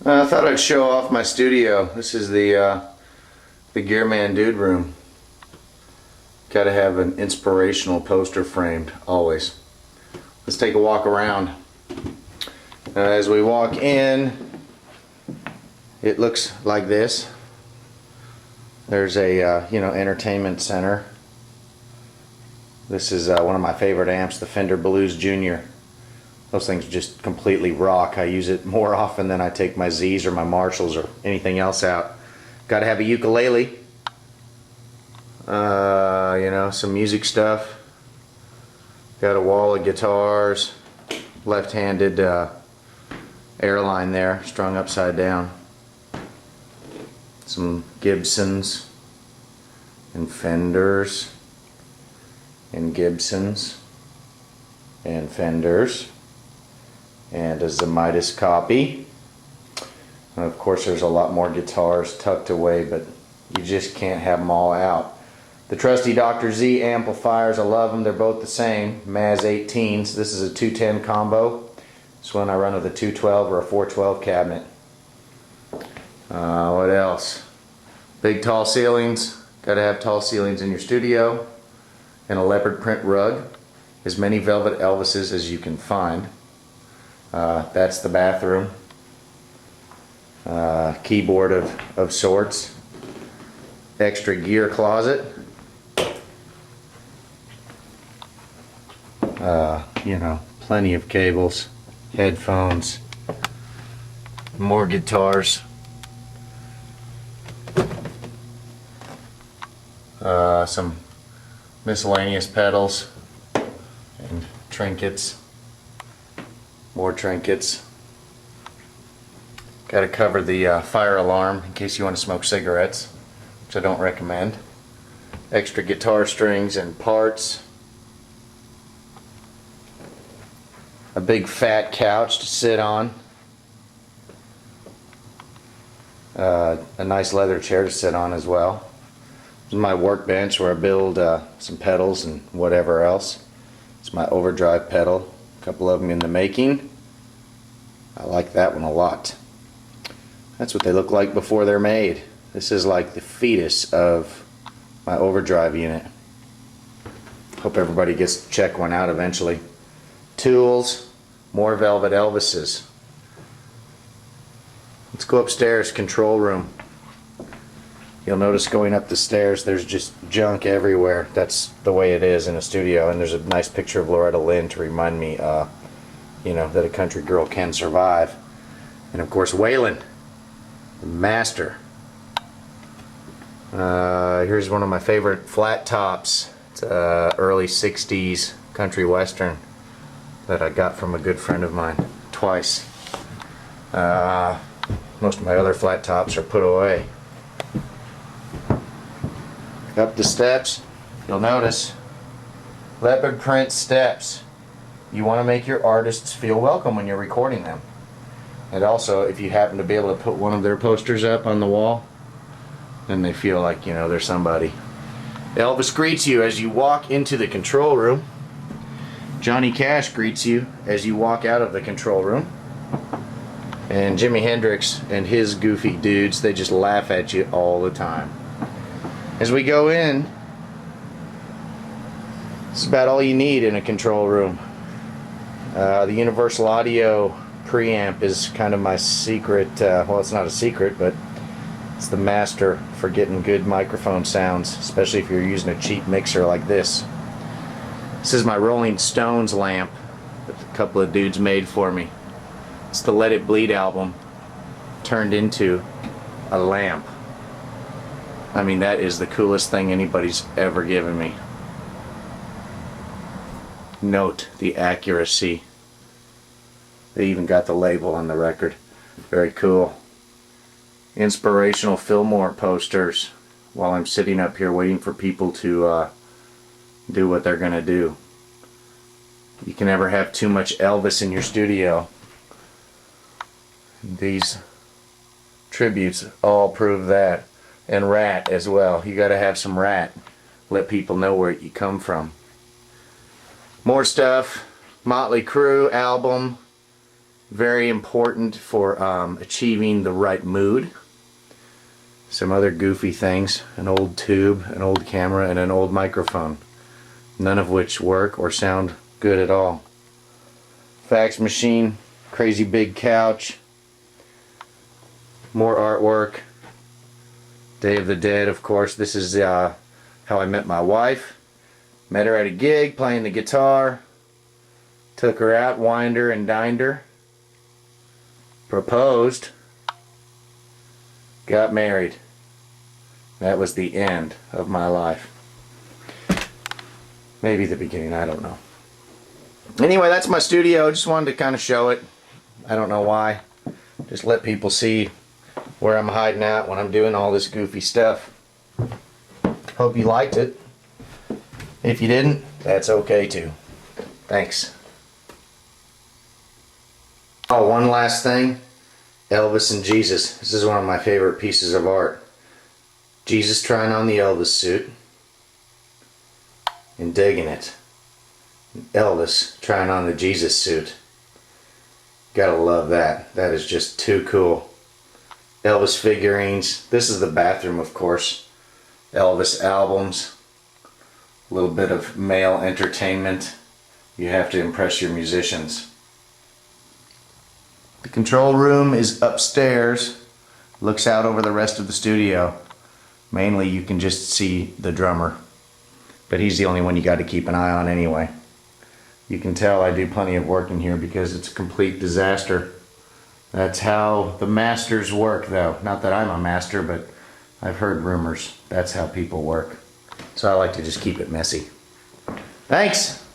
I thought I'd show off my studio. This is the Gearmanndude room. Got to have an inspirational poster framed always. Let's take a walk around. As we walk in, it looks like this. There's a entertainment center. This is one of my favorite amps, the Fender Blues Junior. Those things just completely rock. I use it more often than I take my Z's or my Marshalls or anything else out. Got to have a ukulele. Some music stuff. Got a wall of guitars. Left-handed airline there, strung upside down. Some Gibsons and Fenders and Gibsons and Fenders. And a Midas copy. And of course there's a lot more guitars tucked away, but you just can't have them all out. The trusty Dr. Z amplifiers, I love them. They're both the same, Maz 18s. This is a 210 combo. This one I run with a 212 or a 412 cabinet. What else? Big tall ceilings. Got to have tall ceilings in your studio. And a leopard print rug. As many velvet Elvises as you can find. That's the bathroom. Keyboard of sorts. Extra gear closet. Plenty of cables, headphones, more guitars. Some miscellaneous pedals and trinkets. More trinkets. Got to cover the fire alarm in case you want to smoke cigarettes, which I don't recommend. Extra guitar strings and parts. A big fat couch to sit on. A nice leather chair to sit on as well. This is my workbench where I build some pedals and whatever else. It's my overdrive pedal. A couple of them in the making. I like that one a lot. That's what they look like before they're made. This is like the fetus of my overdrive unit. Hope everybody gets to check one out eventually. Tools, more velvet Elvises. Let's go upstairs, control room. You'll notice going up the stairs there's just junk everywhere. That's the way it is in a studio, and there's a nice picture of Loretta Lynn to remind me that a country girl can survive. And of course Waylon, the master. Here's one of my favorite flat tops. It's early 60s country western that I got from a good friend of mine twice. Most of my other flat tops are put away. Up the steps, you'll notice leopard print steps. You want to make your artists feel welcome when you're recording them. And also, if you happen to be able to put one of their posters up on the wall, then they feel like, they're somebody. Elvis greets you as you walk into the control room. Johnny Cash greets you as you walk out of the control room. And Jimi Hendrix and his goofy dudes, they just laugh at you all the time. As we go in, it's about all you need in a control room. The Universal Audio preamp is kind of my secret, well, it's not a secret, but it's the master for getting good microphone sounds, especially if you're using a cheap mixer like this. This is my Rolling Stones lamp that a couple of dudes made for me. It's the Let It Bleed album turned into a lamp. I mean, that is the coolest thing anybody's ever given me. Note the accuracy. They even got the label on the record. Very cool. Inspirational Fillmore posters while I'm sitting up here waiting for people to do what they're gonna do. You can never have too much Elvis in your studio. These tributes all prove that. And Rat as well. You gotta have some Rat. Let people know where you come from. More stuff. Motley Crue album. Very important for achieving the right mood. Some other goofy things, an old tube, an old camera, and an old microphone. None of which work or sound good at all. Fax machine, crazy big couch, more artwork. Day of the Dead, of course. This is how I met my wife. Met her at a gig playing the guitar. Took her out, wined her and dined her. Proposed. Got married. That was the end of my life. Maybe the beginning, I don't know. Anyway, that's my studio. Just wanted to kind of show it. I don't know why. Just let people see where I'm hiding out when I'm doing all this goofy stuff. Hope you liked it. If you didn't, that's okay too. Thanks. Oh, one last thing. Elvis and Jesus. This is one of my favorite pieces of art. Jesus trying on the Elvis suit and digging it. Elvis trying on the Jesus suit. Gotta love that. That is just too cool. Elvis figurines. This is the bathroom, of course. Elvis albums. A little bit of male entertainment. You have to impress your musicians. The control room is upstairs. Looks out over the rest of the studio. Mainly you can just see the drummer. But he's the only one you got to keep an eye on anyway. You can tell I do plenty of work in here because it's a complete disaster. That's how the masters work, though. Not that I'm a master, but I've heard rumors. That's how people work. So I like to just keep it messy. Thanks!